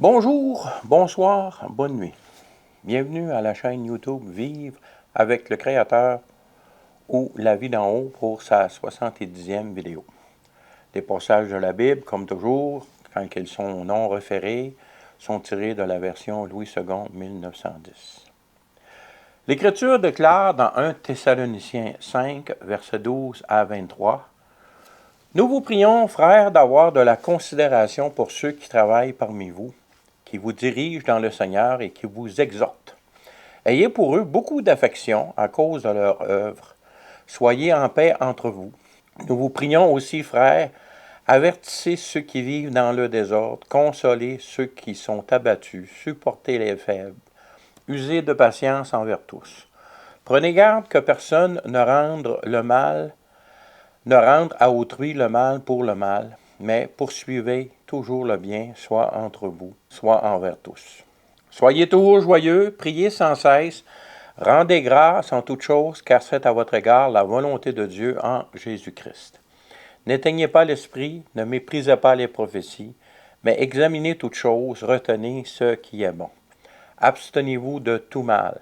Bonjour, bonsoir, bonne nuit. Bienvenue à la chaîne YouTube Vivre avec le Créateur ou La vie d'en haut pour sa 70e vidéo. Les passages de la Bible, comme toujours, quand ils sont non référés, sont tirés de la version Louis II 1910. L'Écriture déclare dans 1 Thessaloniciens 5, versets 12 à 23, « Nous vous prions, frères, d'avoir de la considération pour ceux qui travaillent parmi vous, qui vous dirigent dans le Seigneur et qui vous exhortent. Ayez pour eux beaucoup d'affection à cause de leur œuvre. Soyez en paix entre vous. Nous vous prions aussi, frères, avertissez ceux qui vivent dans le désordre, consolez ceux qui sont abattus, supportez les faibles, usez de patience envers tous. Prenez garde que personne ne rende à autrui le mal pour le mal, mais poursuivez toujours le bien, soit entre vous, soit envers tous. Soyez toujours joyeux, priez sans cesse, rendez grâce en toutes choses, car c'est à votre égard la volonté de Dieu en Jésus-Christ. N'éteignez pas l'esprit, ne méprisez pas les prophéties, mais examinez toutes choses, retenez ce qui est bon. Abstenez-vous de tout mal.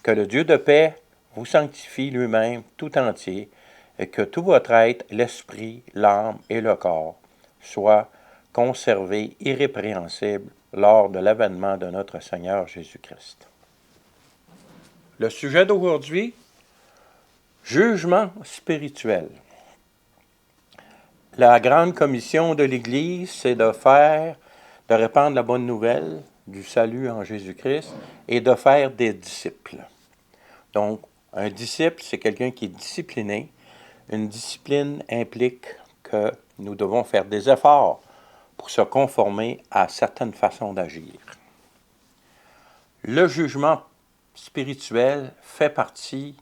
Que le Dieu de paix vous sanctifie lui-même tout entier, et que tout votre être, l'esprit, l'âme et le corps, soient conservés irrépréhensibles lors de l'avènement de notre Seigneur Jésus-Christ. Le sujet d'aujourd'hui, jugement spirituel. La grande commission de l'Église, c'est de répandre la bonne nouvelle du salut en Jésus-Christ et de faire des disciples. Donc, un disciple, c'est quelqu'un qui est discipliné. Une discipline implique que nous devons faire des efforts pour se conformer à certaines façons d'agir. Le jugement spirituel fait partie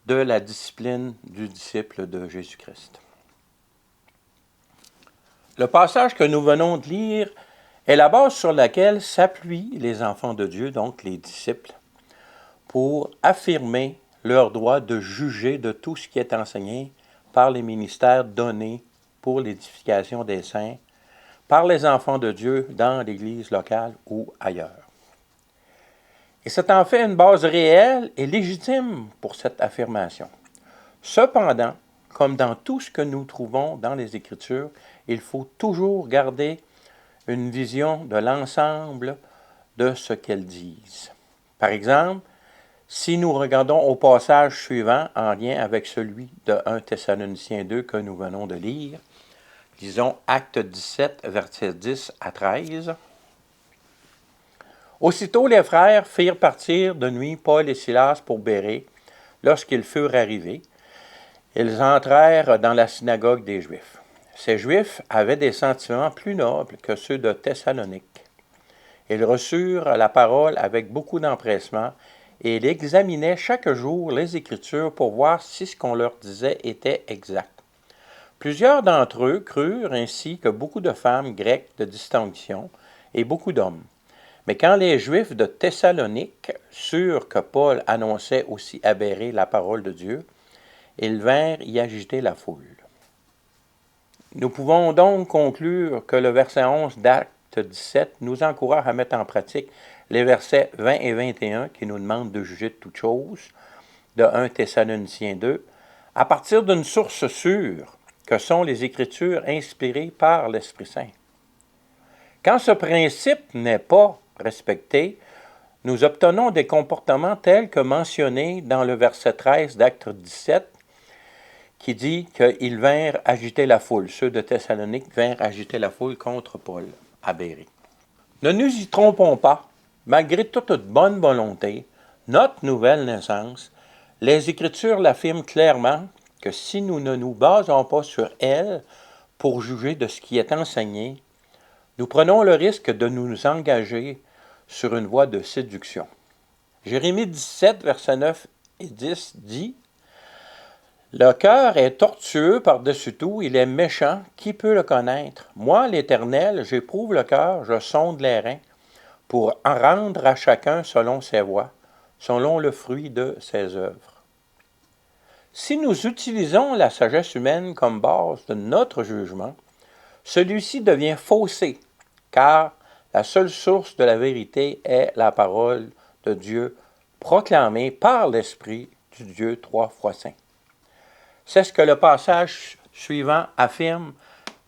de la discipline du disciple de Jésus-Christ. Le passage que nous venons de lire est la base sur laquelle s'appuient les enfants de Dieu, donc les disciples, pour affirmer leur droit de juger de tout ce qui est enseigné par les ministères donnés pour l'édification des saints, par les enfants de Dieu dans l'Église locale ou ailleurs. Et c'est en fait une base réelle et légitime pour cette affirmation. Cependant, comme dans tout ce que nous trouvons dans les Écritures, il faut toujours garder une vision de l'ensemble de ce qu'elles disent. Par exemple, si nous regardons au passage suivant en lien avec celui de 1 Thessaloniciens 2 que nous venons de lire, disons Acte 17, versets 10 à 13. Aussitôt les frères firent partir de nuit Paul et Silas pour Bérée. Lorsqu'ils furent arrivés, ils entrèrent dans la synagogue des Juifs. Ces Juifs avaient des sentiments plus nobles que ceux de Thessalonique. Ils reçurent la parole avec beaucoup d'empressement et ils examinaient chaque jour les Écritures pour voir si ce qu'on leur disait était exact. Plusieurs d'entre eux crurent ainsi que beaucoup de femmes grecques de distinction et beaucoup d'hommes. Mais quand les Juifs de Thessalonique surent que Paul annonçait aussi à Bérée la parole de Dieu, ils vinrent y agiter la foule. Nous pouvons donc conclure que le verset 11 d'Acte 17 nous encourage à mettre en pratique les versets 20 et 21 qui nous demandent de juger de toutes choses, de 1 Thessaloniciens 2, à partir d'une source sûre que sont les Écritures inspirées par l'Esprit Saint. Quand ce principe n'est pas respecté, nous obtenons des comportements tels que mentionnés dans le verset 13 d'Acte 17, qui dit qu'ils vinrent agiter la foule. Ceux de Thessalonique vinrent agiter la foule contre Paul à Bérée. Ne nous y trompons pas, malgré toute bonne volonté, notre nouvelle naissance, les Écritures l'affirment clairement que si nous ne nous basons pas sur elles pour juger de ce qui est enseigné, nous prenons le risque de nous engager sur une voie de séduction. Jérémie 17, versets 9 et 10 dit « Le cœur est tortueux par-dessus tout, il est méchant, qui peut le connaître? Moi, l'Éternel, j'éprouve le cœur, je sonde les reins, pour en rendre à chacun selon ses voies, selon le fruit de ses œuvres. » Si nous utilisons la sagesse humaine comme base de notre jugement, celui-ci devient faussé, car La seule source de la vérité est la parole de Dieu proclamée par l'Esprit du Dieu 3 fois saint. C'est ce que le passage suivant affirme.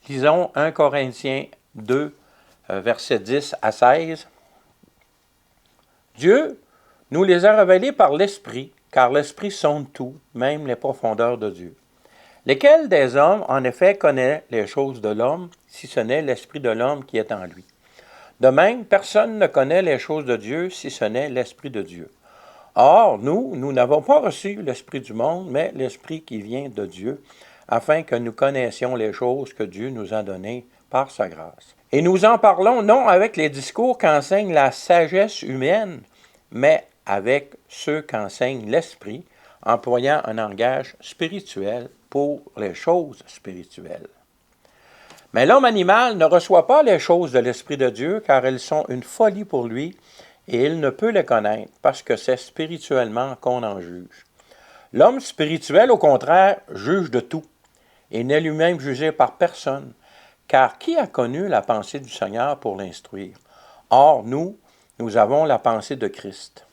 Lisons 1 Corinthiens 2, versets 10 à 16. Dieu nous les a révélés par l'Esprit, car l'Esprit sonde tout, même les profondeurs de Dieu. Lesquels des hommes, en effet, connaît les choses de l'homme, si ce n'est l'Esprit de l'homme qui est en lui. De même, personne ne connaît les choses de Dieu, si ce n'est l'Esprit de Dieu. Or, nous n'avons pas reçu l'Esprit du monde, mais l'Esprit qui vient de Dieu, afin que nous connaissions les choses que Dieu nous a données par sa grâce. Et nous en parlons non avec les discours qu'enseigne la sagesse humaine, mais avec ceux qu'enseigne l'Esprit, employant un langage spirituel pour les choses spirituelles. Mais l'homme animal ne reçoit pas les choses de l'Esprit de Dieu, car elles sont une folie pour lui, et il ne peut les connaître, parce que c'est spirituellement qu'on en juge. L'homme spirituel, au contraire, juge de tout, et n'est lui-même jugé par personne, car qui a connu la pensée du Seigneur pour l'instruire? Or, nous avons la pensée de Christ.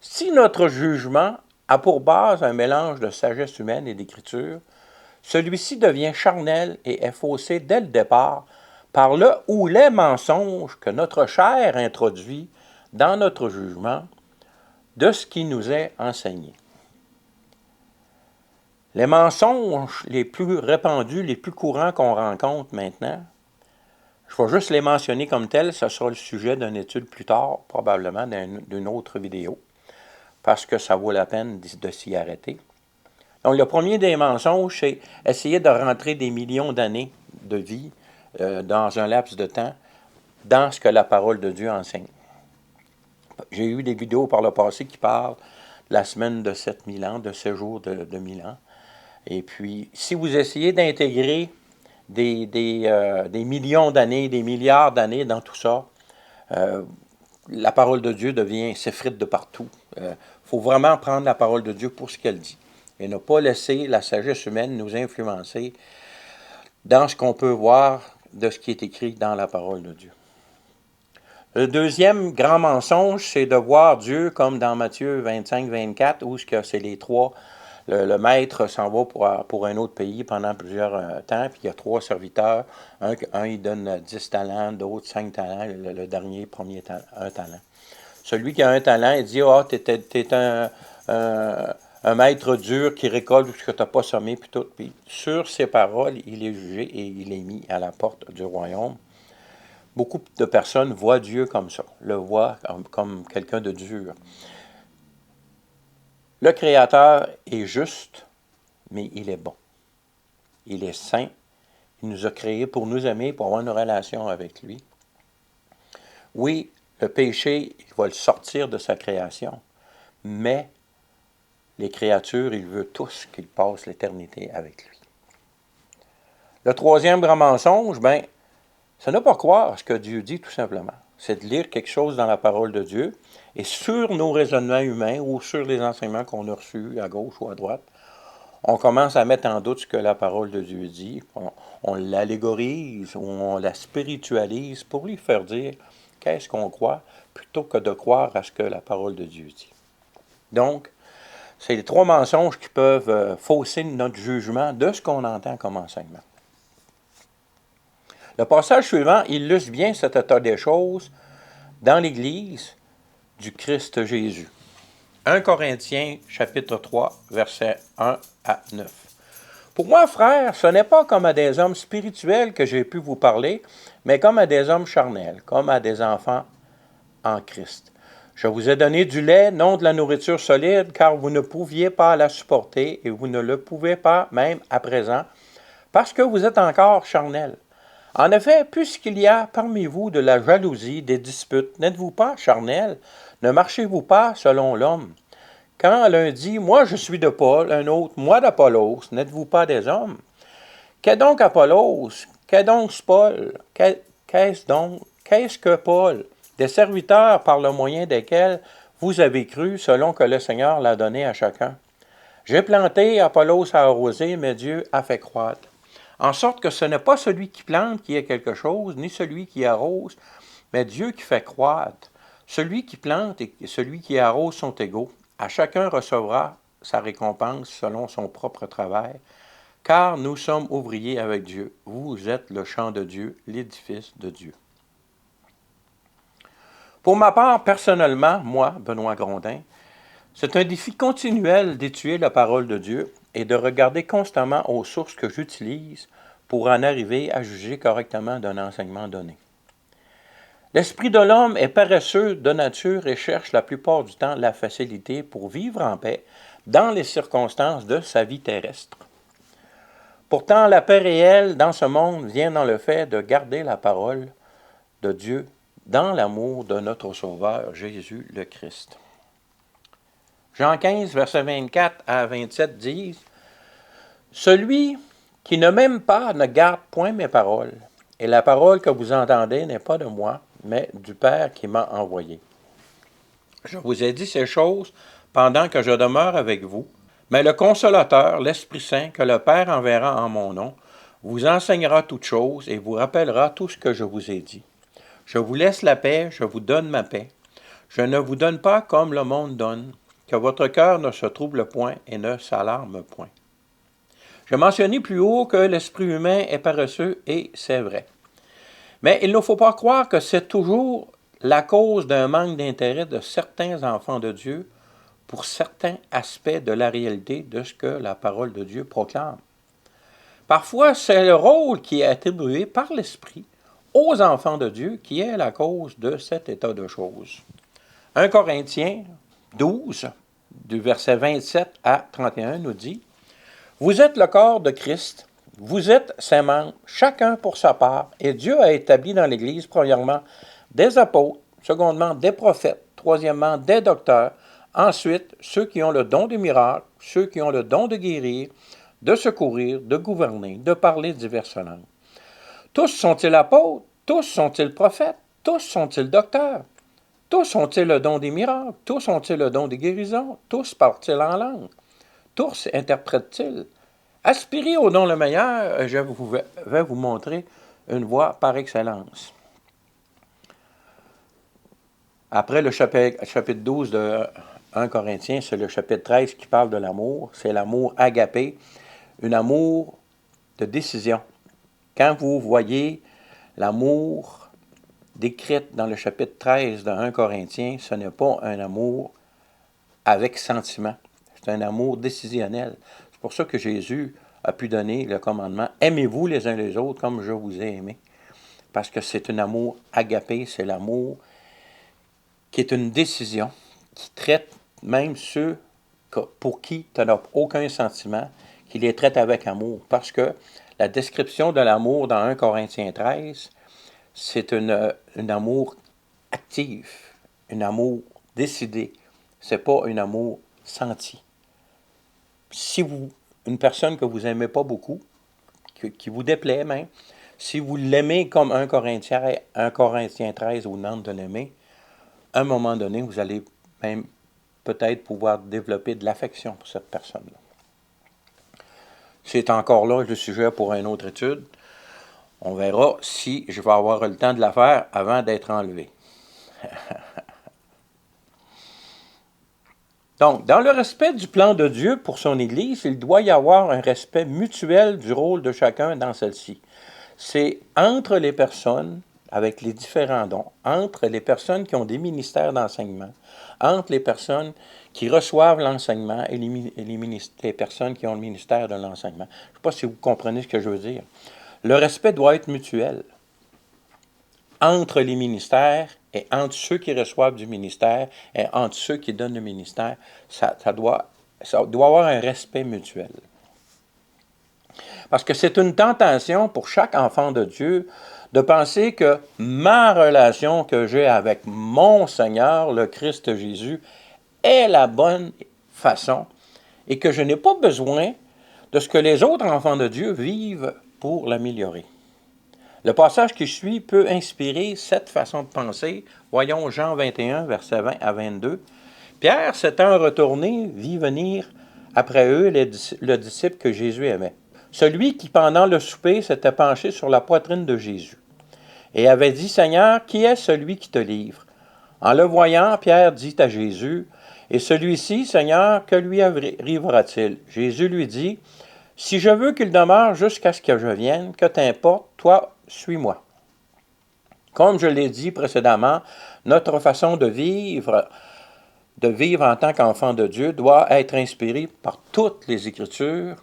Si notre jugement a pour base un mélange de sagesse humaine et d'écriture, celui-ci devient charnel et est faussé dès le départ par le ou les mensonges que notre chair introduit dans notre jugement de ce qui nous est enseigné. Les mensonges les plus répandus, les plus courants qu'on rencontre maintenant, je vais juste les mentionner comme tels, ce sera le sujet d'une étude plus tard, probablement d'une autre vidéo, parce que ça vaut la peine de s'y arrêter. Donc, le premier des mensonges, c'est essayer de rentrer des millions d'années de vie dans un laps de temps dans ce que la parole de Dieu enseigne. J'ai eu des vidéos par le passé qui parlent de la semaine de 7000 ans, de séjour de 1000 ans. Et puis, si vous essayez d'intégrer des millions d'années, des milliards d'années dans tout ça, la parole de Dieu s'effrite de partout. Faut vraiment prendre la parole de Dieu pour ce qu'elle dit et ne pas laisser la sagesse humaine nous influencer dans ce qu'on peut voir de ce qui est écrit dans la parole de Dieu. Le deuxième grand mensonge, c'est de voir Dieu comme dans Matthieu 25-24, où c'est les trois. Le maître s'en va pour un autre pays pendant plusieurs temps, puis il y a trois serviteurs. Un il donne 10 talents, d'autres 5 talents, le dernier, premier, 1 talent. Celui qui a 1 talent, il dit « Ah, t'es un maître dur qui récolte ce que tu n'as pas semé, puis tout. » Puis sur ces paroles, il est jugé et il est mis à la porte du royaume. Beaucoup de personnes voient Dieu comme ça, le voient comme quelqu'un de dur. Le Créateur est juste, mais il est bon. Il est saint. Il nous a créés pour nous aimer, pour avoir une relation avec lui. Oui, le péché, il va le sortir de sa création, mais les créatures, il veut tous qu'ils passent l'éternité avec lui. Le troisième grand mensonge, c'est ne pas croire ce que Dieu dit tout simplement. C'est de lire quelque chose dans la parole de Dieu et sur nos raisonnements humains ou sur les enseignements qu'on a reçus à gauche ou à droite, on commence à mettre en doute ce que la parole de Dieu dit. On l'allégorise ou on la spiritualise pour lui faire dire qu'est-ce qu'on croit plutôt que de croire à ce que la parole de Dieu dit. Donc, c'est les trois mensonges qui peuvent fausser notre jugement de ce qu'on entend comme enseignement. Le passage suivant illustre bien cet état des choses dans l'Église du Christ Jésus. 1 Corinthiens, chapitre 3, versets 1 à 9. Pour moi, frères, ce n'est pas comme à des hommes spirituels que j'ai pu vous parler, mais comme à des hommes charnels, comme à des enfants en Christ. Je vous ai donné du lait, non de la nourriture solide, car vous ne pouviez pas la supporter et vous ne le pouvez pas même à présent, parce que vous êtes encore charnels. En effet, puisqu'il y a parmi vous de la jalousie, des disputes, n'êtes-vous pas charnels? Ne marchez-vous pas selon l'homme? Quand l'un dit « Moi je suis de Paul », un autre « Moi d'Apollos », n'êtes-vous pas des hommes? Qu'est donc Apollos? Qu'est donc Paul? Qu'est-ce que Paul? Des serviteurs par le moyen desquels vous avez cru selon que le Seigneur l'a donné à chacun. J'ai planté, Apollos a arrosé, mais Dieu a fait croître. en sorte que ce n'est pas celui qui plante qui est quelque chose, ni celui qui arrose, mais Dieu qui fait croître. Celui qui plante et celui qui arrose sont égaux. À chacun recevra sa récompense selon son propre travail, car nous sommes ouvriers avec Dieu. Vous êtes le champ de Dieu, l'édifice de Dieu. Pour ma part, personnellement, moi, Benoît Grondin, c'est un défi continuel d'étudier la parole de Dieu et de regarder constamment aux sources que j'utilise pour en arriver à juger correctement d'un enseignement donné. L'esprit de l'homme est paresseux de nature et cherche la plupart du temps la facilité pour vivre en paix dans les circonstances de sa vie terrestre. Pourtant, la paix réelle dans ce monde vient dans le fait de garder la parole de Dieu dans l'amour de notre Sauveur, Jésus le Christ. Jean 15, versets 24 à 27 disent « Celui qui ne m'aime pas ne garde point mes paroles, et la parole que vous entendez n'est pas de moi, mais du Père qui m'a envoyé. Je vous ai dit ces choses pendant que je demeure avec vous, mais le Consolateur, l'Esprit Saint, que le Père enverra en mon nom, vous enseignera toutes choses et vous rappellera tout ce que je vous ai dit. Je vous laisse la paix, je vous donne ma paix. Je ne vous donne pas comme le monde donne, que votre cœur ne se trouble point et ne s'alarme point. » Je mentionnais plus haut que l'esprit humain est paresseux et c'est vrai. Mais il ne faut pas croire que c'est toujours la cause d'un manque d'intérêt de certains enfants de Dieu pour certains aspects de la réalité de ce que la parole de Dieu proclame. Parfois, c'est le rôle qui est attribué par l'Esprit aux enfants de Dieu qui est la cause de cet état de choses. 1 Corinthiens 12, du verset 27 à 31, nous dit « Vous êtes le corps de Christ, vous êtes ses membres, chacun pour sa part, et Dieu a établi dans l'Église, premièrement, des apôtres, secondement, des prophètes, troisièmement, des docteurs, ensuite, ceux qui ont le don des miracles, ceux qui ont le don de guérir, de secourir, de gouverner, de parler diverses langues. Tous sont-ils apôtres? Tous sont-ils prophètes? Tous sont-ils docteurs? Tous ont-ils le don des miracles? Tous ont-ils le don des guérisons? Tous parlent-ils en langue? Tous interprètent-ils? Aspirez au don le meilleur, je vais vous montrer une voie par excellence. » Après le chapitre 12 de 1 Corinthiens, c'est le chapitre 13 qui parle de l'amour. C'est l'amour agapé, un amour de décision. Quand vous voyez l'amour décrit dans le chapitre 13 de 1 Corinthiens, ce n'est pas un amour avec sentiment. C'est un amour décisionnel. C'est pour ça que Jésus a pu donner le commandement « Aimez-vous les uns les autres comme je vous ai aimé ». Parce que c'est un amour agapé, c'est l'amour qui est une décision, qui traite même ceux pour qui tu n'as aucun sentiment, qui les traite avec amour. Parce que la description de l'amour dans 1 Corinthiens 13, c'est un amour actif, un amour décidé. Ce n'est pas un amour senti. Si une personne que vous n'aimez pas beaucoup, qui vous déplaît même, si vous l'aimez comme 1 Corinthiens 13 vous demande de l'aimer, à un moment donné, vous allez même peut-être pouvoir développer de l'affection pour cette personne-là. C'est encore là le sujet pour une autre étude. On verra si je vais avoir le temps de la faire avant d'être enlevé. Donc, dans le respect du plan de Dieu pour son Église, il doit y avoir un respect mutuel du rôle de chacun dans celle-ci. C'est entre les personnes avec les différents dons, entre les personnes qui ont des ministères d'enseignement, entre les personnes qui reçoivent l'enseignement et les personnes qui ont le ministère de l'enseignement. Je ne sais pas si vous comprenez ce que je veux dire. Le respect doit être mutuel entre les ministères et entre ceux qui reçoivent du ministère et entre ceux qui donnent le ministère. Ça doit avoir un respect mutuel. Parce que c'est une tentation pour chaque enfant de Dieu de penser que ma relation que j'ai avec mon Seigneur, le Christ Jésus, est la bonne façon et que je n'ai pas besoin de ce que les autres enfants de Dieu vivent pour l'améliorer. Le passage qui suit peut inspirer cette façon de penser. Voyons Jean 21, versets 20 à 22. Pierre, s'étant retourné, vit venir après eux le disciple que Jésus aimait. celui qui, pendant le souper, s'était penché sur la poitrine de Jésus et avait dit, « Seigneur, qui est celui qui te livre? » En le voyant, Pierre dit à Jésus, « Et celui-ci, Seigneur, que lui arrivera-t-il? » Jésus lui dit, « Si je veux qu'il demeure jusqu'à ce que je vienne, que t'importe, toi, suis-moi. » Comme je l'ai dit précédemment, notre façon de vivre en tant qu'enfant de Dieu doit être inspirée par toutes les Écritures.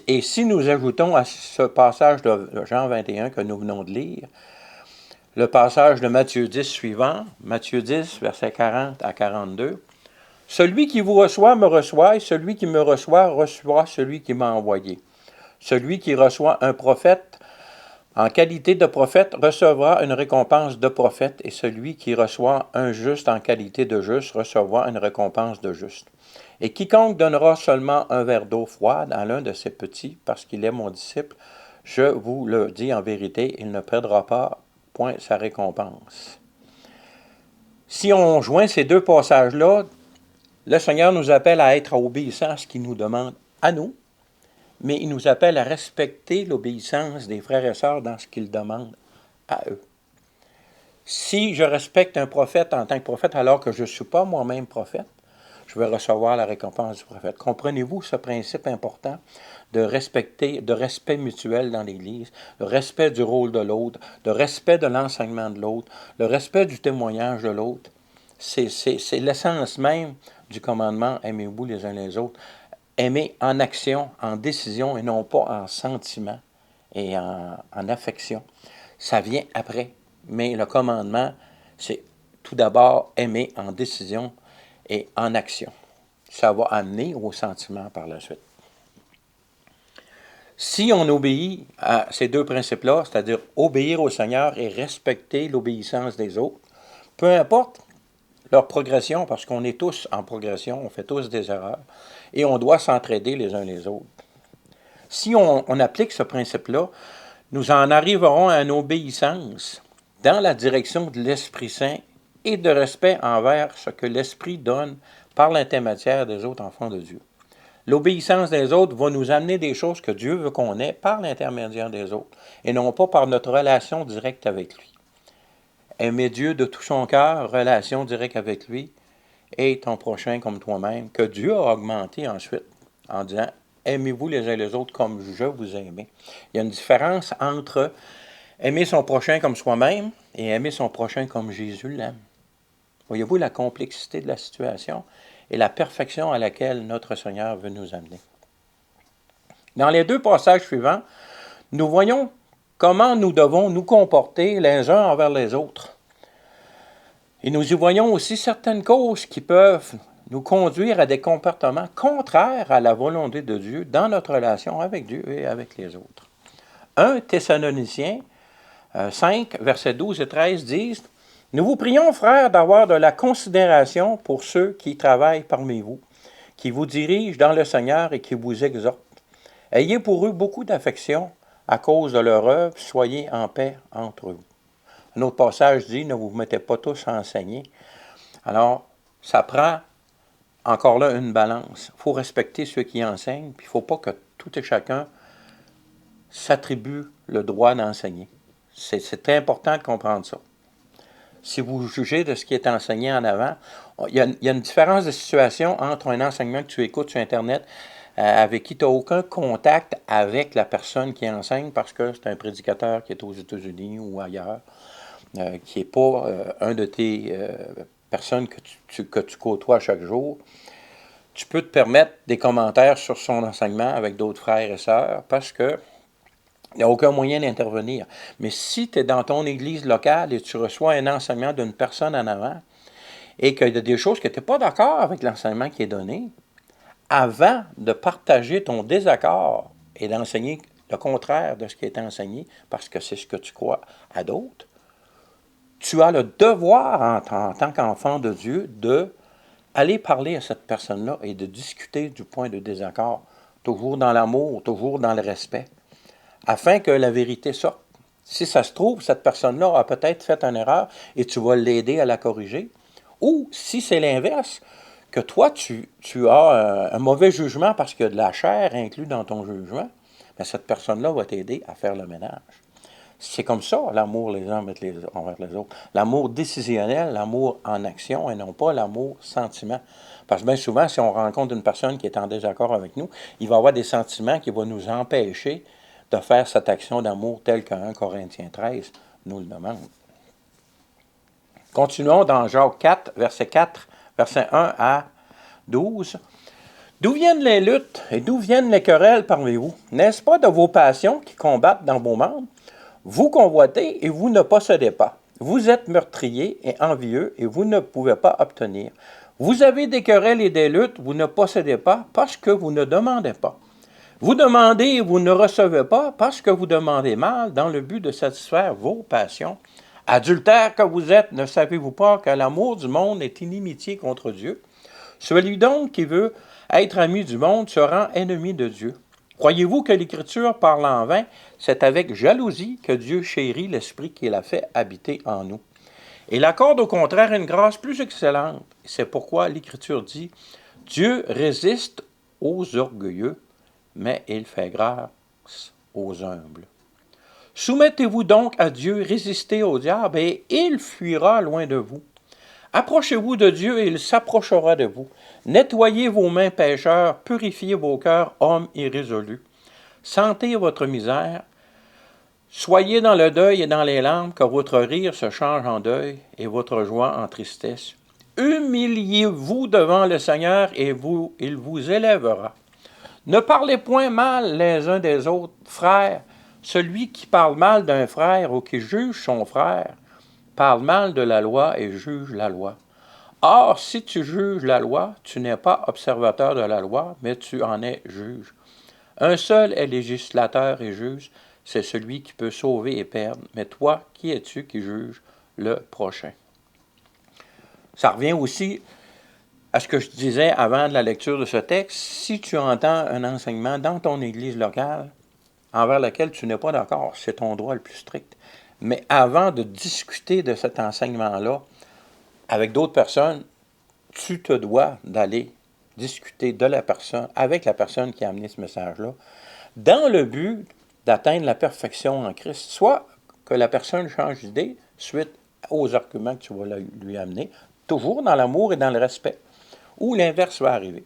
Et si nous ajoutons à ce passage de Jean 21 que nous venons de lire, le passage de Matthieu 10 suivant, Matthieu 10, versets 40 à 42, « Celui qui vous reçoit me reçoit, et celui qui me reçoit reçoit celui qui m'a envoyé. Celui qui reçoit un prophète en qualité de prophète recevra une récompense de prophète, et celui qui reçoit un juste en qualité de juste recevra une récompense de juste. Et quiconque donnera seulement un verre d'eau froide à l'un de ses petits, parce qu'il est mon disciple, je vous le dis en vérité, il ne perdra pas point sa récompense. » Si on joint ces deux passages-là, le Seigneur nous appelle à être obéissants à ce qu'il nous demande à nous, mais il nous appelle à respecter l'obéissance des frères et sœurs dans ce qu'il demande à eux. Si je respecte un prophète en tant que prophète alors que je ne suis pas moi-même prophète, je vais recevoir la récompense du prophète. Comprenez-vous ce principe important de respect mutuel dans l'Église, le respect du rôle de l'autre, le respect de l'enseignement de l'autre, le respect du témoignage de l'autre. C'est l'essence même du commandement « Aimez-vous les uns les autres ». Aimer en action, en décision et non pas en sentiment et en affection. Ça vient après, mais le commandement, c'est tout d'abord aimer en décision et en action. Ça va amener au sentiment par la suite. Si on obéit à ces deux principes-là, c'est-à-dire obéir au Seigneur et respecter l'obéissance des autres, peu importe leur progression, parce qu'on est tous en progression, on fait tous des erreurs, et on doit s'entraider les uns les autres. Si on applique ce principe-là, nous en arriverons à une obéissance dans la direction de l'Esprit Saint et de respect envers ce que l'Esprit donne par l'intermédiaire des autres enfants de Dieu. L'obéissance des autres va nous amener des choses que Dieu veut qu'on ait par l'intermédiaire des autres, et non pas par notre relation directe avec lui. Aimer Dieu de tout son cœur, relation directe avec lui, et ton prochain comme toi-même, que Dieu a augmenté ensuite en disant « Aimez-vous les uns les autres comme je vous ai aimé ». Il y a une différence entre aimer son prochain comme soi-même et aimer son prochain comme Jésus l'aime. Voyez-vous la complexité de la situation et la perfection à laquelle notre Seigneur veut nous amener. Dans les deux passages suivants, nous voyons comment nous devons nous comporter les uns envers les autres. Et nous y voyons aussi certaines causes qui peuvent nous conduire à des comportements contraires à la volonté de Dieu dans notre relation avec Dieu et avec les autres. 1 Thessaloniciens 5, versets 12 et 13 disent « Nous vous prions, frères, d'avoir de la considération pour ceux qui travaillent parmi vous, qui vous dirigent dans le Seigneur et qui vous exhortent. Ayez pour eux beaucoup d'affection à cause de leur œuvre, soyez en paix entre vous. » Un autre passage dit « Ne vous mettez pas tous à enseigner. » Alors, ça prend encore là une balance. Il faut respecter ceux qui enseignent, puis il ne faut pas que tout et chacun s'attribue le droit d'enseigner. C'est très important de comprendre ça. Si vous jugez de ce qui est enseigné en avant, il y a une différence de situation entre un enseignement que tu écoutes sur Internet avec qui tu n'as aucun contact avec la personne qui enseigne parce que c'est un prédicateur qui est aux États-Unis ou ailleurs, qui n'est pas un de tes personnes que tu côtoies chaque jour. Tu peux te permettre des commentaires sur son enseignement avec d'autres frères et sœurs parce que il n'y a aucun moyen d'intervenir. Mais si tu es dans ton église locale et tu reçois un enseignement d'une personne en avant et qu'il y a des choses que tu n'es pas d'accord avec l'enseignement qui est donné, avant de partager ton désaccord et d'enseigner le contraire de ce qui est enseigné, parce que c'est ce que tu crois à d'autres, tu as le devoir en tant qu'enfant de Dieu d'aller parler à cette personne-là et de discuter du point de désaccord, toujours dans l'amour, toujours dans le respect, afin que la vérité sorte. Si ça se trouve, cette personne-là a peut-être fait une erreur et tu vas l'aider à la corriger. Ou si c'est l'inverse, que toi, tu as un mauvais jugement parce qu'il y a de la chair inclus dans ton jugement, mais cette personne-là va t'aider à faire le ménage. C'est comme ça, l'amour les uns envers les autres. L'amour décisionnel, l'amour en action, et non pas l'amour sentiment. Parce que bien souvent, si on rencontre une personne qui est en désaccord avec nous, il va avoir des sentiments qui vont nous empêcher de faire cette action d'amour telle que 1 Corinthiens 13 nous le demande. Continuons dans Jacques 4, verset 1 à 12. D'où viennent les luttes et d'où viennent les querelles parmi vous? N'est-ce pas de vos passions qui combattent dans vos membres? Vous convoitez et vous ne possédez pas. Vous êtes meurtriers et envieux et vous ne pouvez pas obtenir. Vous avez des querelles et des luttes, vous ne possédez pas parce que vous ne demandez pas. Vous demandez et vous ne recevez pas parce que vous demandez mal dans le but de satisfaire vos passions. Adultères que vous êtes, ne savez-vous pas que l'amour du monde est inimitié contre Dieu? Celui donc qui veut être ami du monde se rend ennemi de Dieu. Croyez-vous que l'Écriture parle en vain? C'est avec jalousie que Dieu chérit l'Esprit qu'il a fait habiter en nous. Il accorde au contraire une grâce plus excellente. C'est pourquoi l'Écriture dit, Dieu résiste aux orgueilleux, mais il fait grâce aux humbles. Soumettez-vous donc à Dieu, résistez au diable, et il fuira loin de vous. Approchez-vous de Dieu, et il s'approchera de vous. Nettoyez vos mains pécheurs, purifiez vos cœurs, hommes irrésolus. Sentez votre misère. Soyez dans le deuil et dans les larmes, que votre rire se change en deuil et votre joie en tristesse. Humiliez-vous devant le Seigneur, et il vous élèvera. Ne parlez point mal les uns des autres, frères. Celui qui parle mal d'un frère ou qui juge son frère parle mal de la loi et juge la loi. Or, si tu juges la loi, tu n'es pas observateur de la loi, mais tu en es juge. Un seul est législateur et juge, c'est celui qui peut sauver et perdre. Mais toi, qui es-tu qui juge le prochain? Ça revient aussi à ce que je disais avant de la lecture de ce texte. Si tu entends un enseignement dans ton église locale envers lequel tu n'es pas d'accord, c'est ton droit le plus strict. Mais avant de discuter de cet enseignement-là avec d'autres personnes, tu te dois d'aller discuter de la personne, avec la personne qui a amené ce message-là, dans le but d'atteindre la perfection en Christ, soit que la personne change d'idée suite aux arguments que tu vas lui amener, toujours dans l'amour et dans le respect, ou l'inverse va arriver.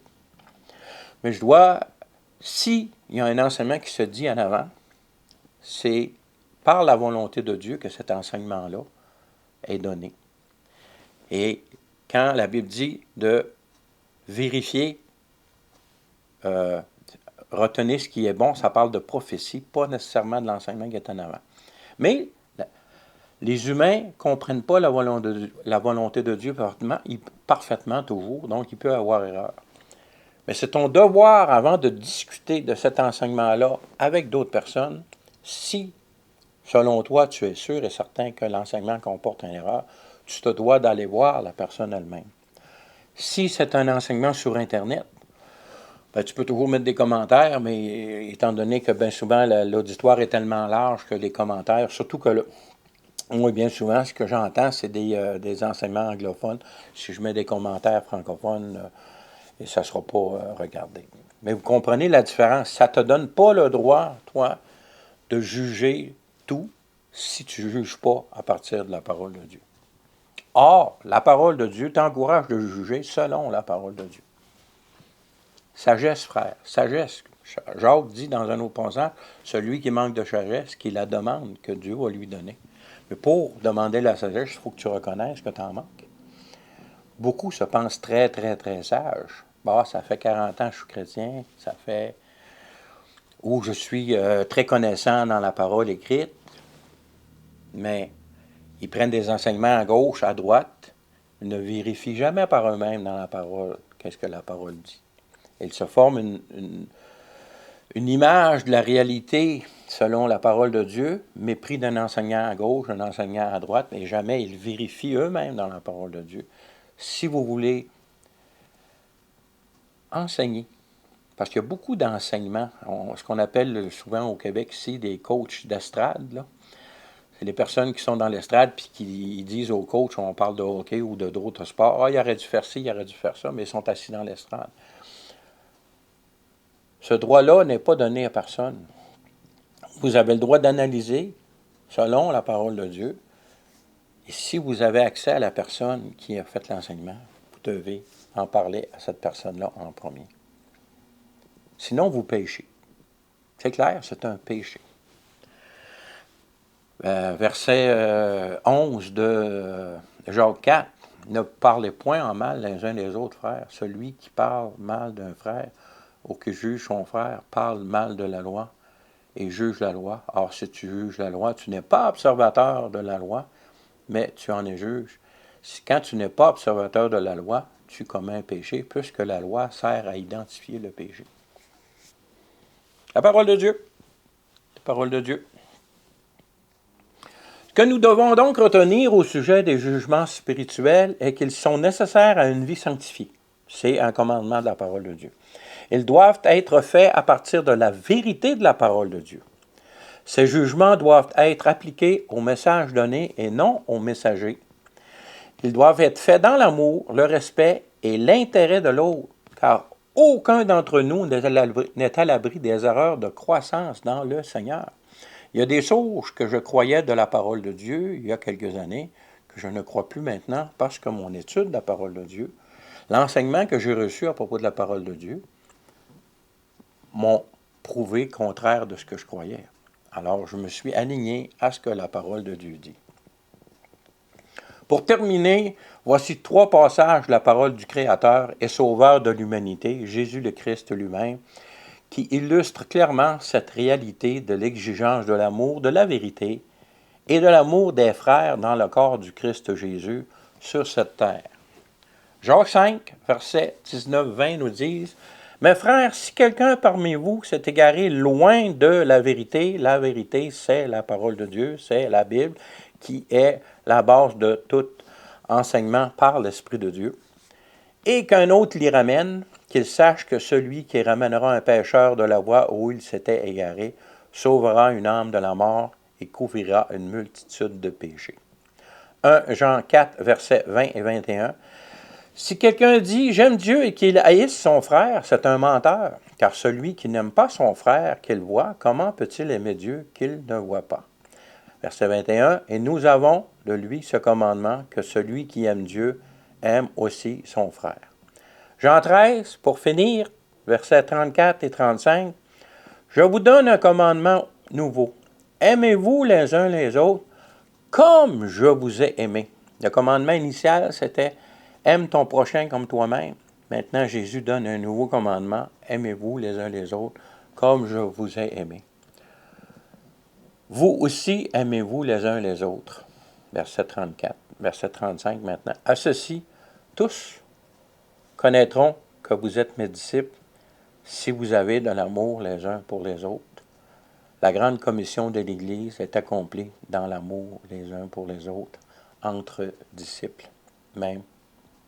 Mais s'il y a un enseignement qui se dit en avant, c'est par la volonté de Dieu que cet enseignement-là est donné. Et quand la Bible dit de vérifier, retenez ce qui est bon, ça parle de prophétie, pas nécessairement de l'enseignement qui est en avant. Mais les humains ne comprennent pas la volonté de Dieu parfaitement toujours, donc il peut y avoir erreur. Mais c'est ton devoir, avant de discuter de cet enseignement-là avec d'autres personnes, si, selon toi, tu es sûr et certain que l'enseignement comporte une erreur, tu te dois d'aller voir la personne elle-même. Si c'est un enseignement sur Internet, ben, tu peux toujours mettre des commentaires, mais étant donné que bien souvent l'auditoire est tellement large que les commentaires, surtout que moi, bien souvent, ce que j'entends, c'est des enseignements anglophones. Si je mets des commentaires francophones, et ça ne sera pas regardé. Mais vous comprenez la différence. Ça ne te donne pas le droit, toi, de juger tout si tu ne juges pas à partir de la parole de Dieu. Or, la parole de Dieu t'encourage de juger selon la parole de Dieu. Sagesse, frère, sagesse. Jacques dit dans un autre passage, celui qui manque de sagesse, qu'il la demande, que Dieu va lui donner. Mais pour demander la sagesse, il faut que tu reconnaisses que tu en manques. Beaucoup se pensent très, très, très sages. Bah, ça fait 40 ans que je suis chrétien, ça fait... Ou je suis très connaissant dans la parole écrite, mais ils prennent des enseignements à gauche, à droite, ils ne vérifient jamais par eux-mêmes dans la parole qu'est-ce que la parole dit. Ils se forment une image de la réalité selon la parole de Dieu, mais pris d'un enseignant à gauche, d'un enseignant à droite, mais jamais ils vérifient eux-mêmes dans la parole de Dieu. Si vous voulez enseigner, parce qu'il y a beaucoup d'enseignements, ce qu'on appelle souvent au Québec ici des coachs d'estrade, là. C'est les personnes qui sont dans l'estrade puis qui disent au coach, on parle de hockey ou d'autres sports, il aurait dû faire ci, il aurait dû faire ça, mais ils sont assis dans l'estrade. Ce droit-là n'est pas donné à personne. Vous avez le droit d'analyser selon la parole de Dieu. Et si vous avez accès à la personne qui a fait l'enseignement, vous devez en parler à cette personne-là en premier. Sinon, vous péchez. C'est clair, c'est un péché. Verset 11 de Jacques 4. Ne parlez point en mal les uns des autres, frères. Celui qui parle mal d'un frère ou qui juge son frère parle mal de la loi et juge la loi. Or, si tu juges la loi, tu n'es pas observateur de la loi, mais tu en es juge. Quand tu n'es pas observateur de la loi, tu commets un péché, puisque la loi sert à identifier le péché. La parole de Dieu. La parole de Dieu. Ce que nous devons donc retenir au sujet des jugements spirituels est qu'ils sont nécessaires à une vie sanctifiée. C'est un commandement de la parole de Dieu. Ils doivent être faits à partir de la vérité de la parole de Dieu. Ces jugements doivent être appliqués au message donné et non au messager. Ils doivent être faits dans l'amour, le respect et l'intérêt de l'autre, car aucun d'entre nous n'est à l'abri des erreurs de croissance dans le Seigneur. Il y a des choses que je croyais de la parole de Dieu il y a quelques années, que je ne crois plus maintenant parce que mon étude de la parole de Dieu, l'enseignement que j'ai reçu à propos de la parole de Dieu, m'ont prouvé contraire de ce que je croyais. Alors, je me suis aligné à ce que la parole de Dieu dit. Pour terminer, voici 3 passages de la parole du Créateur et Sauveur de l'humanité, Jésus le Christ lui-même, qui illustrent clairement cette réalité de l'exigence de l'amour, de la vérité et de l'amour des frères dans le corps du Christ Jésus sur cette terre. Jacques 5, versets 19-20 nous disent « Mes frères, si quelqu'un parmi vous s'est égaré loin de la vérité, c'est la parole de Dieu, c'est la Bible, qui est la base de tout enseignement par l'Esprit de Dieu, et qu'un autre l'y ramène, qu'il sache que celui qui ramènera un pécheur de la voie où il s'était égaré sauvera une âme de la mort et couvrira une multitude de péchés. » 1 Jean 4, versets 20 et 21. Si quelqu'un dit « J'aime Dieu » et qu'il haïsse son frère, c'est un menteur, car celui qui n'aime pas son frère qu'il voit, comment peut-il aimer Dieu qu'il ne voit pas? Verset 21. Et nous avons de lui ce commandement que celui qui aime Dieu aime aussi son frère. Jean 13, pour finir, versets 34 et 35. Je vous donne un commandement nouveau. Aimez-vous les uns les autres comme je vous ai aimé. Le commandement initial, c'était aime ton prochain comme toi-même. Maintenant, Jésus donne un nouveau commandement. Aimez-vous les uns les autres comme je vous ai aimé. Vous aussi, aimez-vous les uns les autres. Verset 34. Verset 35 maintenant. À ceci, tous connaîtront que vous êtes mes disciples si vous avez de l'amour les uns pour les autres. La grande commission de l'Église est accomplie dans l'amour les uns pour les autres, entre disciples, même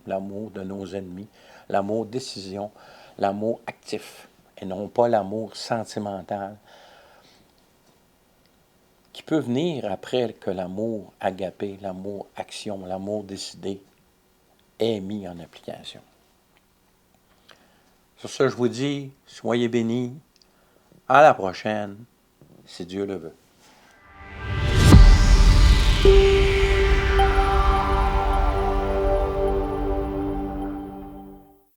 l'amour de nos ennemis, l'amour décision, l'amour actif, et non pas l'amour sentimental, qui peut venir après que l'amour agapé, l'amour action, l'amour décidé est mis en application. Sur ce, je vous dis, soyez bénis. À la prochaine, si Dieu le veut.